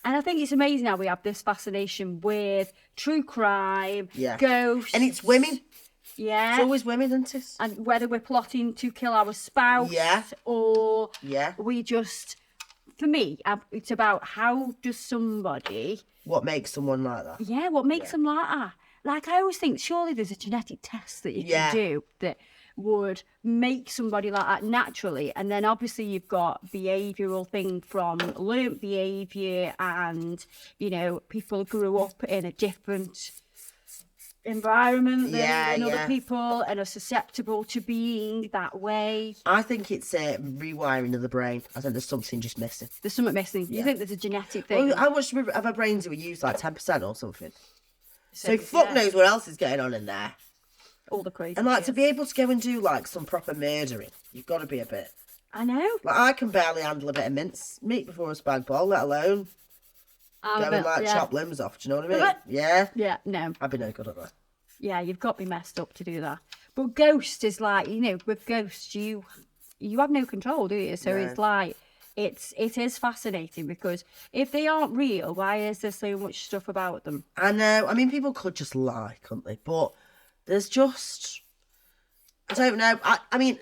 And I think it's amazing how we have this fascination with true crime, ghosts. And it's women. Yeah. It's always women, isn't it? And whether we're plotting to kill our spouse or we just... For me, it's about how does somebody... What makes someone like that? Yeah, what makes them like that? Like, I always think, surely there's a genetic test that you can do that would make somebody like that naturally. And then obviously you've got behavioural thing from learnt behaviour and, people grew up in a different environment than other people and are susceptible to being that way. I think it's a rewiring of the brain. I think there's something just missing. There's something missing. You think there's a genetic thing? Well, how much of our brains do we use? Like 10% or something? So fuck knows what else is going on in there. All the crazy. And to be able to go and do some proper murdering, you've got to be a bit. I know. I can barely handle a bit of mince meat before a spag bol, let alone chop limbs off. Do you know what I mean? Yeah. Yeah. No. I'd be no good at that. Yeah, you've got to be messed up to do that. But ghost is like, with ghosts, you have no control, do you? So it's like, it is fascinating because if they aren't real, why is there so much stuff about them? I know. I mean, people could just lie, couldn't they? But there's just, I don't know. I mean,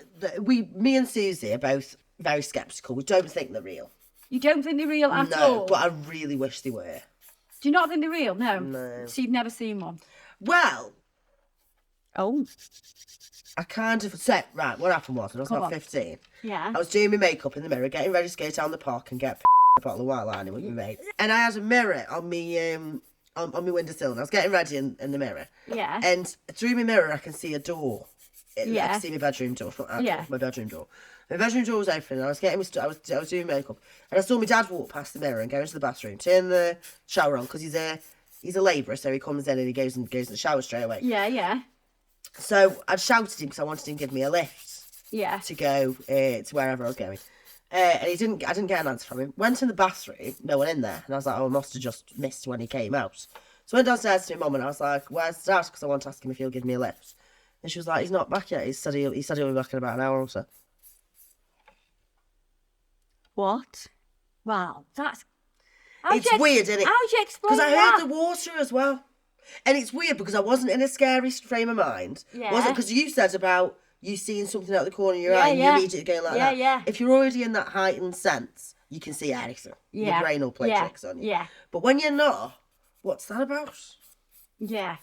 me and Suzie are both very sceptical. We don't think they're real. You don't think they're real at No, all? but I really wish they were. Do you not think they're real? No. No. So you've never seen one? Well, Oh. I kind of said, right, what happened was when I was Come about on. 15, Yeah. I was doing my makeup in the mirror, getting ready to go down the park and get a bottle of white lining with my mates. And I had a mirror on me on my windowsill, and I was getting ready in the mirror. Yeah. And through my mirror, I can see a door. I Yeah. can see my bedroom door. Not actually, Yeah. my bedroom door. My bedroom door was open, and I was getting I was doing makeup, and I saw my dad walk past the mirror and go into the bathroom, turn the shower on because he's a labourer, so he comes in and he goes in the shower straight away. Yeah, yeah. So I'd shouted him because I wanted him to give me a lift Yeah. to go to wherever I was going. And I didn't get an answer from him. Went in the bathroom, no one in there. And I was like, oh, I must have just missed when he came out. So I went downstairs to my mum and I was like, where's Dad? Because I want to ask him if he'll give me a lift. And she was like, he's not back yet. He said he'll be back in about an hour or so. What? Wow, that's... It's weird, isn't it? How'd you explain Because I that? heard the water as well. And it's weird because I wasn't in a scary frame of mind. Yeah. Wasn't because you said about you seeing something out the corner of your Yeah, eye and yeah. you immediately going like Yeah, that. yeah. If you're already in that heightened sense, you can see anything. Yeah. Your brain will play Yeah. tricks on you. Yeah. But when you're not, what's that about? Yeah.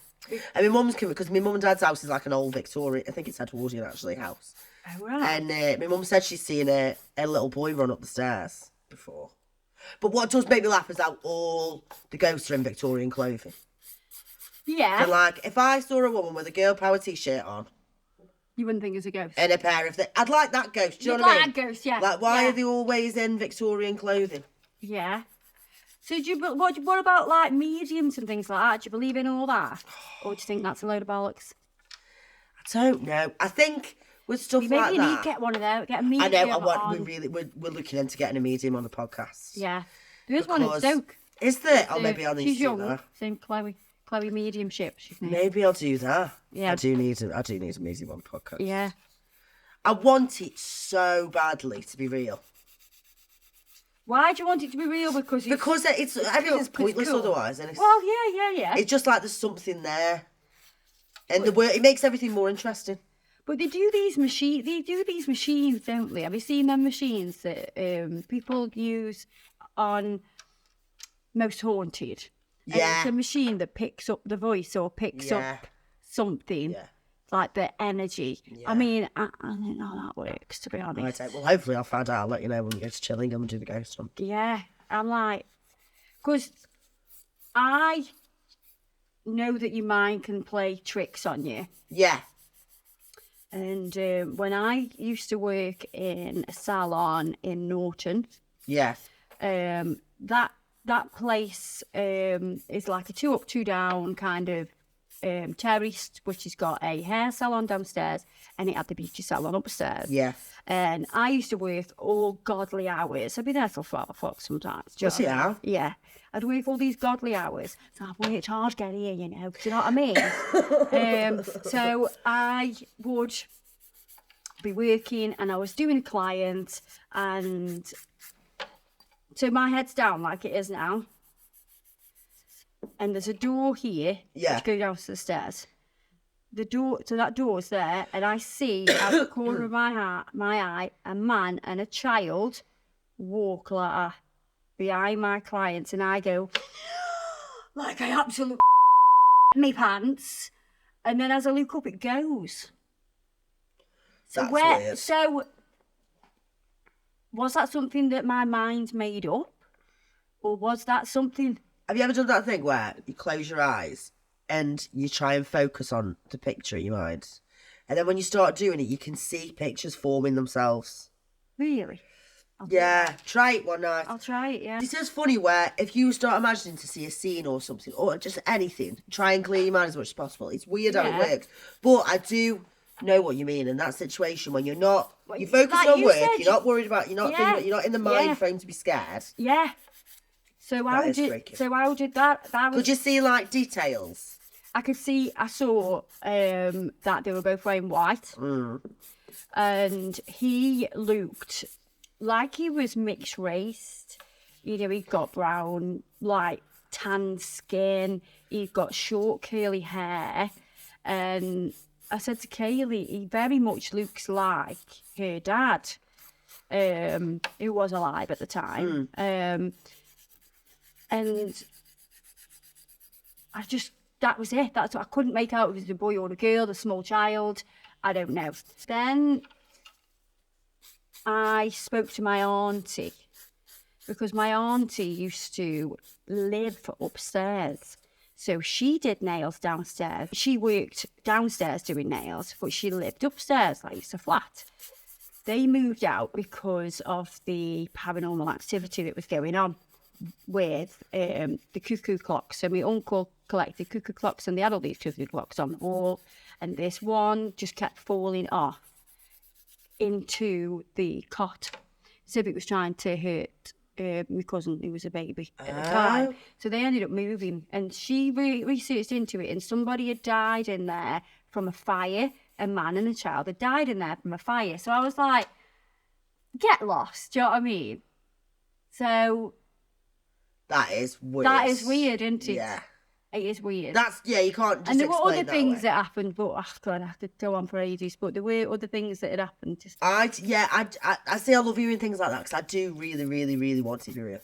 And my mum's because my mum and dad's house is like an old Victorian, I think it's Edwardian actually, house. Oh, right. And my mum said she's seen a little boy run up the stairs before. But what does make me laugh is how all the ghosts are in Victorian clothing. Yeah. So like, if I saw a woman with a girl power t-shirt on You wouldn't think it's a ghost. and a pair of I'd like that ghost. Do you You'd know what I like mean? that ghost, yeah. Like, why Yeah. are they always in Victorian clothing? Yeah. So what about like mediums and things like that? Do you believe in all that? Or do you think that's a load of bollocks? I don't know. I think with stuff Maybe like you need that. to get one of those. Get a I medium know. on. We're looking into getting a medium on the podcast. Yeah. There is one in Because- Stoke. Is there? Oh, maybe I'll need She's to do young. that. Same Chloe mediumship. She's named. Maybe I'll do that. Yeah. I do need a medium on the podcast. Yeah. I want it so badly to be real. Why do you want it to be real? Because It's everything's pointless cool. otherwise, isn't it? Well, yeah. It's just like there's something there, and the word it makes everything more interesting. But they do these machines, don't they? Have you seen them machines that people use on Most Haunted? And Yeah. it's a machine that picks up the voice or picks up something, Yeah. like the energy. Yeah. I mean, I don't know how that works, to be honest. Right, well, hopefully I'll find out. I'll let you know when we go to Chillingham and do the ghost hunt. Yeah, I'm like, because I know that your mind can play tricks on you. Yeah. And when I used to work in a salon in Norton, Yeah. that place is like a 2 up, 2 down kind of terrace, which has got a hair salon downstairs and it had the beauty salon upstairs. Yeah. And I used to work all godly hours. I'd be there till 12 o'clock sometimes. Do you Was it know what I mean? how? Yeah. I'd work all these godly hours. So I've worked hard getting here, you know. Do you know what I mean? So I would be working and I was doing a client and so my head's down like it is now. And there's a door here which goes down to the stairs. The door, so that door's there, and I see out the corner of my eye a man and a child walk like that behind my clients, and I go like I absolutely me pants, and then as I look up, it goes. So That's weird. So was that something that my mind made up, or was that something? Have you ever done that thing where you close your eyes and you try and focus on the picture in your mind? And then when you start doing it, you can see pictures forming themselves. Really? Yeah, try it one night. I'll try it, yeah. This is funny where if you start imagining to see a scene or something, or just anything, try and clear your mind as much as possible. It's weird how it works. But I do know what you mean in that situation when you're not, you're focused like on you work, said, you're not worried about, you're not thinking about, you're not in the mind frame to be scared. Yeah. So That is tricky. how did that was, Could you see like details? I saw that they were both wearing white. And he looked like he was mixed race. You know, he'd got brown, like tan skin, he'd got short curly hair. And I said to Kaylee, he very much looks like her dad. who was alive at the time. And that was it. That's what I couldn't make out if it was a boy or a girl, a small child. I don't know. Then I spoke to my auntie, because my auntie used to live upstairs. So she did nails downstairs. She worked downstairs doing nails, but she lived upstairs, like it's a flat. They moved out because of the paranormal activity that was going on with the cuckoo clocks. So my uncle collected cuckoo clocks, and they had all these cuckoo clocks on the wall, and this one just kept falling off into the cot. So it was trying to hurt my cousin, who was a baby at the time. So they ended up moving, and she researched into it, and somebody had died in there from a fire. A man and a child had died in there from a fire. So I was like, get lost, do you know what I mean? So that is weird. That is weird, isn't it? Yeah. It is weird. You can't just And there were other things that that happened, but God, I could go on for ages. But there were other things that had happened. I say I love hearing things like that, because I do really, really, really want it to be real.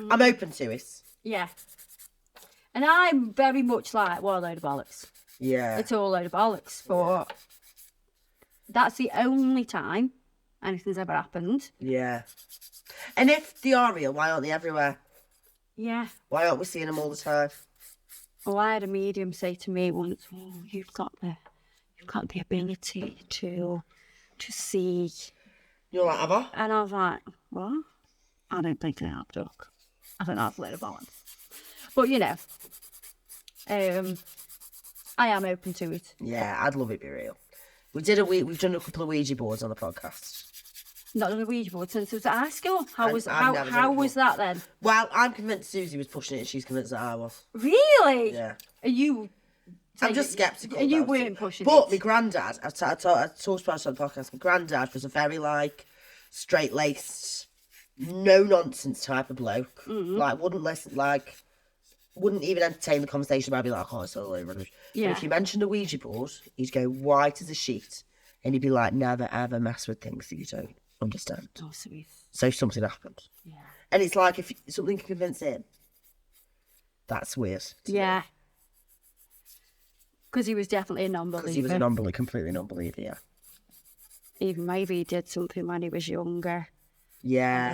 I'm open to it. Yeah. And I'm very much like, what a load of bollocks. Yeah. It's all a load of bollocks. But that's the only time anything's ever happened. Yeah. And if they are real, why aren't they everywhere? Yeah. Why aren't we seeing them all the time? Well, I had a medium say to me once, "Oh, you've got the ability to see." You're like, have I? And I was like, what? I don't think I have, Doc. I think that's a load of balance. But you know, I am open to it. Yeah, I'd love it to be real. We've done a couple of Ouija boards on the podcast. Not on a Ouija board since it was at high school. How was that then? Well, I'm convinced Suzie was pushing it, and she's convinced that I was. Really? Yeah. Are you? I'm just sceptical. You weren't pushing it. But my granddad, I talked about it on the podcast. My granddad was a very straight-laced, no nonsense type of bloke. Mm-hmm. Wouldn't even entertain the conversation about, be like, oh, it's all over. Yeah. But if you mentioned a Ouija board, he'd go white as a sheet, and he'd be like, never ever mess with things that you don't understand. Oh, sweet. So something happened. Yeah. And it's like, if something can convince him, that's weird. Yeah. Because he was definitely a non-believer. Because he was a completely non-believer, yeah. Even maybe he did something when he was younger. Yeah.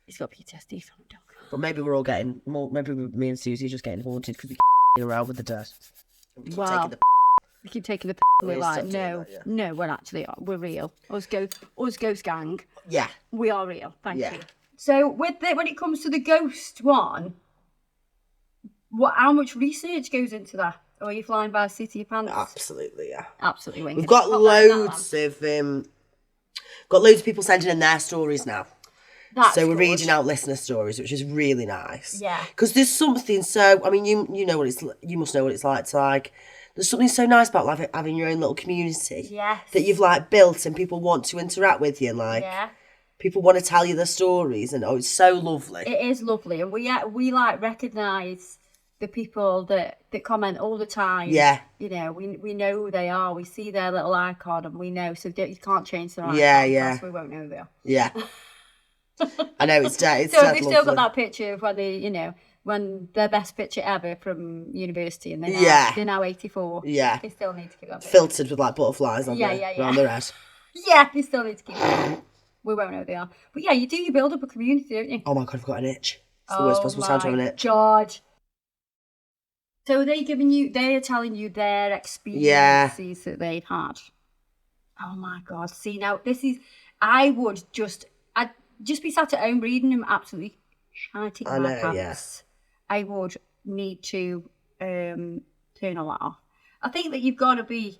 He's got PTSD from it, Doc. But maybe we're all getting more. Maybe me and Suzie are just getting haunted because we around with the dead. We keep taking the we're like, no, we're real. Us ghost gang. Yeah. We are real. Thank you. So when it comes to the ghost one, how much research goes into that? Or are you flying by the seat of your pants? Absolutely, yeah. Absolutely winging. We've got loads of people sending in their stories now. So we're reading out listener stories, which is really nice. Yeah. Because there's something so, I mean, you know what you must know what it's like to there's something so nice about having your own little community. Yes. That you've built, and people want to interact with you, and people want to tell you their stories, and it's so lovely. It is lovely, and we recognise the people that comment all the time. Yeah. You know, we know who they are. We see their little icon, and we know, so you can't change their icon. Yeah. We won't know who they are. Yeah. I know, it's so they've still got that picture of when their best picture ever from university, and they're now 84. Yeah. They still need to keep that picture. Filtered with butterflies on around their head. Yeah, they still need to keep that. We won't know who they are. But yeah, you build up a community, don't you? Oh my God, I've got an itch. It's the worst possible time to have an itch. George. So they're telling you their experiences that they've had. Oh my God. See, now I'd just be sat at home reading them absolutely shiting my pants. Yeah. I would need to turn all that off. I think that you've got to be,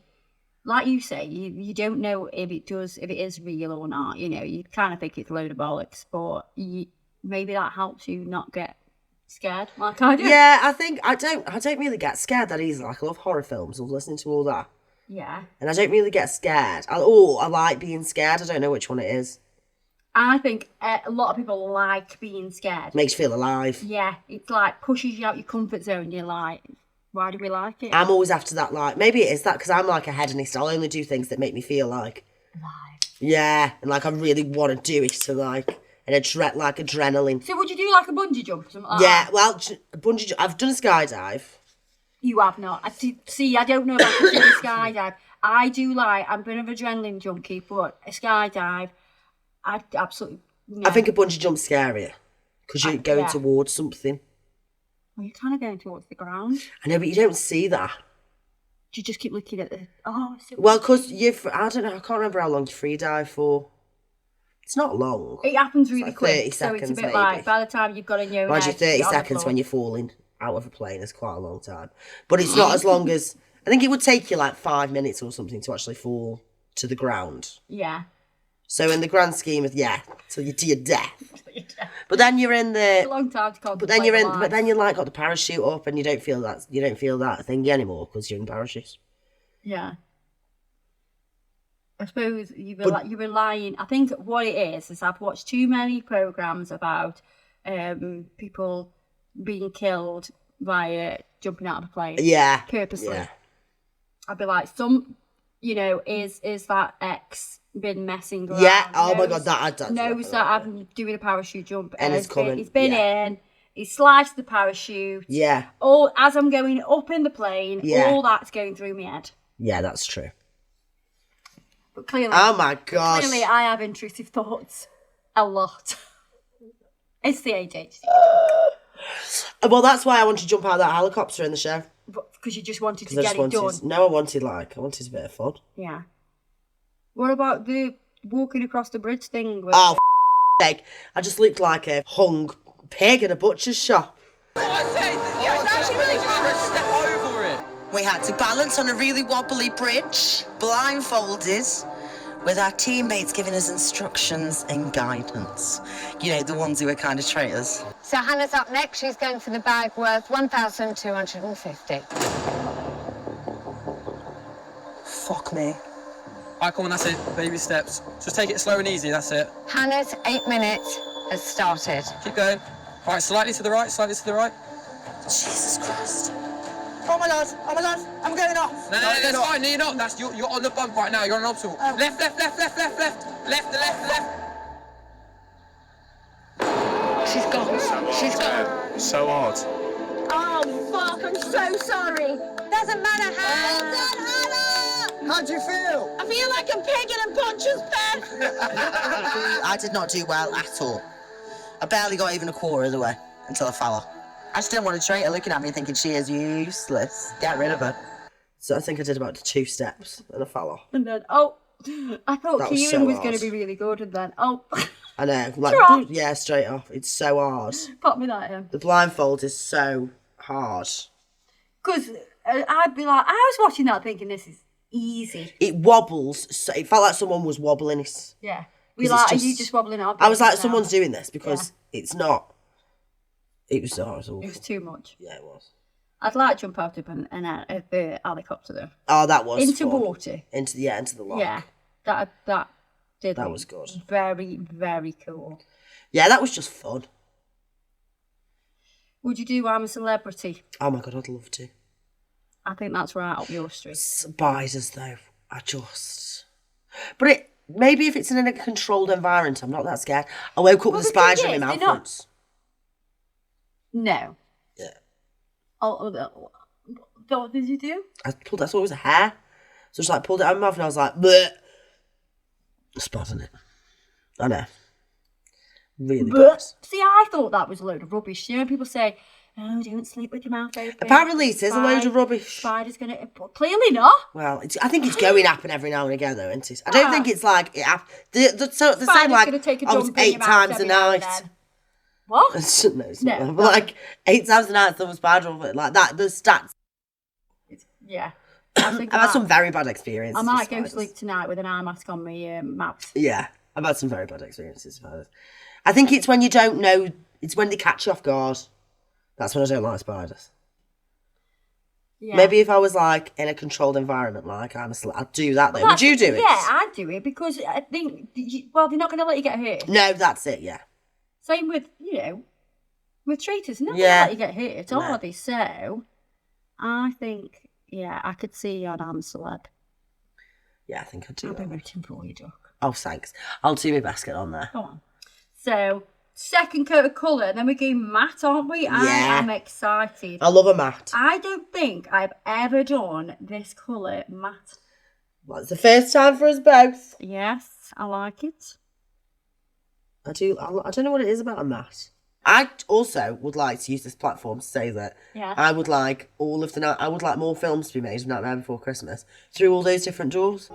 like you say, you don't know if it is real or not. You know, you kind of think it's a load of bollocks, but maybe that helps you not get scared like I do. Yeah, I think I don't really get scared that easily. I love horror films. I love listening to all that. Yeah. And I don't really get scared. I like being scared. I don't know which one it is. I think a lot of people like being scared. Makes you feel alive. Yeah, it's pushes you out your comfort zone. You're like, why do we like it? I'm always after that, maybe it is that because I'm a hedonist. I'll only do things that make me feel alive. Yeah, and like I really want to do it to like adrenaline. So would you do like a bungee jump or something like Yeah, that? well, bungee. I've done a skydive. You have not. I don't know if I can do a skydive. I do like, I'm a bit of an adrenaline junkie, but a skydive, I absolutely... No. I think a bungee jump's scarier because you're going towards something. Well, you're kind of going towards the ground. I know, but you don't see that. Do you just keep looking at the... Oh, it's so Well, because I don't know, I can't remember how long you free dive for. It's not long. It happens really like quick, 30 so it's a seconds, bit maybe. like, by the time you've got in your Mind you, 30 seconds when you're falling out of a plane is quite a long time. But it's not as long as... I think it would take you like 5 minutes or something to actually fall to the ground. Yeah. So in the grand scheme of, till you're to your death. But then you're in the... It's a long time to contemplate. But then you like got the parachute up and you don't feel that thingy anymore because you're in parachute. Yeah. I suppose you're relying... I think what it is I've watched too many programmes about people being killed via jumping out of a plane. Yeah. Purposely. Yeah. I'd be like, is that ex been messing around? Yeah, oh my God, that knows that I'm doing a parachute jump and it's coming. He's been in, he's sliced the parachute. Yeah. All as I'm going up in the plane, all that's going through my head. Yeah, that's true. But clearly, oh my gosh. Clearly, I have intrusive thoughts a lot. It's the ADHD. Well, that's why I wanted to jump out of that helicopter in the show. Because you just wanted to get it done. No, I wanted a bit of fun. Yeah. What about the walking across the bridge thing? Oh, sake. I just looked like a hung pig in a butcher's shop. We had to balance on a really wobbly bridge, blindfolded, with our teammates giving us instructions and guidance. You know, the ones who are kind of traitors. So Hannah's up next. She's going for the bag worth 1,250. Fuck me. Alright, come on, that's it. Baby steps. Just take it slow and easy, that's it. Hannah's 8 minutes has started. Keep going. Alright, slightly to the right, slightly to the right. Jesus Christ. Oh my lord, I'm going off. No, that's fine, no, you're not. You're on the bump right now, you're on an obstacle. Oh. Left. She's gone. So hard. Oh, fuck, I'm so sorry. Doesn't matter, Hannah. Well done, Hannah! How'd you feel? I feel like I'm pig in a butcher's pen. I did not do well at all. I barely got even a quarter of the way until I fell off. I just didn't want a traitor looking at me thinking she is useless. Get rid of her. So I think I did about 2 steps and I fell off. And then, I thought Kieran was going to be really good, and then, I know, like, straight off. It's so hard. Pop me that in. The blindfold is so hard. Because I'd be like, I was watching that thinking this is easy. It wobbles. So it felt like someone was wobbling it. Yeah. Are you just wobbling up? I was like, someone's doing this because it's not. It was awful. It was too much. Yeah, it was. I'd like to jump out of a helicopter though. Oh, that was into fun. Water. Into the lock. Yeah, that was good. Very, very cool. Yeah, that was just fun. Would you do I'm a Celebrity? Oh my God, I'd love to. I think that's right up your street. Spiders though, but maybe if it's in a controlled environment, I'm not that scared. I woke up with a spider in my mouth once. No. Yeah. What did you do? I thought it was a hair. So I just pulled it out of my mouth and I was like, bleh. Spotting it. I know. Really bad. See, I thought that was a load of rubbish. You know, people say, oh, don't sleep with your mouth open. Apparently it is a load of rubbish. Spider's going to... But clearly not. Well, I think it's going to happen every now and again, though, isn't it? I don't think it's like... The same, like, going to take a jump 8 times a night. What? No, it's not. But like 8 times a night, there was bad over it. Like that, the stats. Yeah. I've had some very bad experiences. I might go sleep tonight with an eye mask on my mouth. Yeah, I've had some very bad experiences. I think it's when you don't know, it's when they catch you off guard. That's when I don't like spiders. Yeah. Maybe if I was like in a controlled environment, like I'd do that though. Would you do it? Yeah, I'd do it because I think, they're not going to let you get hurt. No, that's it, yeah. Same with, with traitors. They're not going to let you get hurt, are they? So, I think, I could see you on I'm a Celeb. Yeah, I think I'd do I'd that. be rooting for you, Doc. Oh, thanks. I'll do my best, get on there. Come on. So, second coat of colour, and then we're going matte, aren't we? I am excited. I love a matte. I don't think I've ever done this colour matte. Well, it's the first time for us both. Yes, I like it. I don't know what it is about a matte. I also would like to use this platform to say that I would like I would like more films to be made of Nightmare Before Christmas through all those different doors.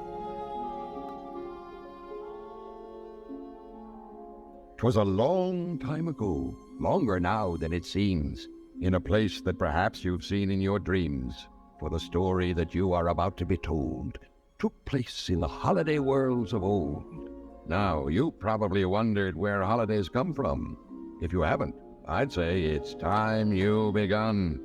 'Twas a long time ago, longer now than it seems, in a place that perhaps you've seen in your dreams, for the story that you are about to be told took place in the holiday worlds of old. Now, you probably wondered where holidays come from. If you haven't, I'd say it's time you begun.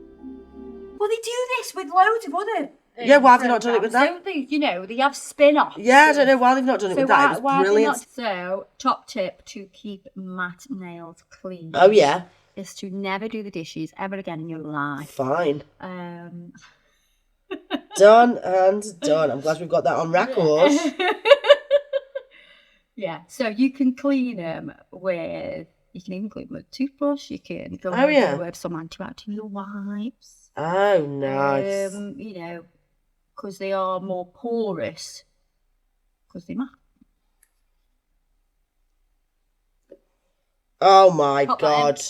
Well, they do this with loads of other Yeah, why have they not done it with that? Don't they? You know, they have spin-offs. Yeah, I don't know why they've not done it with that. It was brilliant. So, top tip to keep matte nails clean. Oh, yeah. Is to never do the dishes ever again in your life. Fine. Done and done. I'm glad we've got that on record. Yeah, so you can clean them with, you can even clean them with a toothbrush, you can go with some antibacterial wipes. Oh, nice. You know, because they are more porous, because they're matte. Oh my God.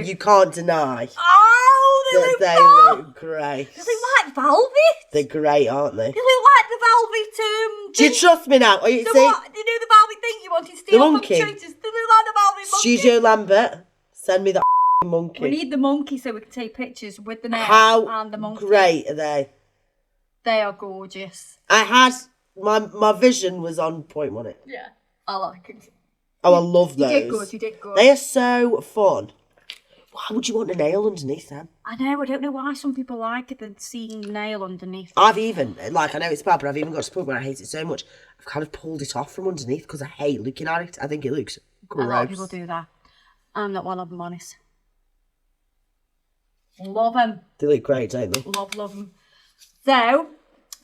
You can't deny. Oh, they look great. They look like velvet. They're great, aren't they? They look like the velvet. Do you trust me now? You the see? What? You know the velvet thing you wanted to steal from monkey. Traitors? They look like the velvet monkey. Studio Lambert, send me that monkey. We need the monkey so we can take pictures with the nails and the monkey. How great are they? They are gorgeous. I had my vision was on point, wasn't it? Yeah, I like it. Oh, I love those. You did good. They are so fun. Why would you want a nail underneath them? I know, I don't know why some people like it than seeing nail underneath. I've even, I know it's bad, but I've even got to the point where I hate it so much, I've kind of pulled it off from underneath because I hate looking at it. I think it looks gross. A lot of people do that. I'm not one of them, honest. Love them. They look great, don't they? Love them. So,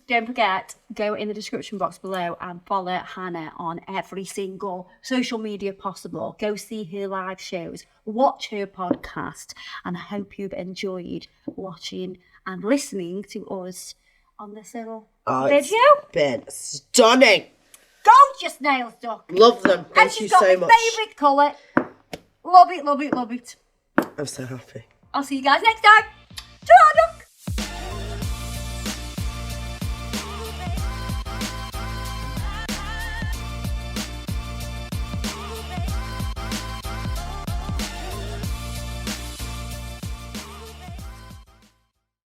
don't forget, go in the description box below and follow Hannah on every single social media possible. Go see her live shows, watch her podcast, and I hope you've enjoyed watching and listening to us on this little video. It's been stunning. Gorgeous nails, Doc. Love them. Thank you so much. And she's got my favourite colour. Love it, love it, love it. I'm so happy. I'll see you guys next time. Ta-ra, Doc.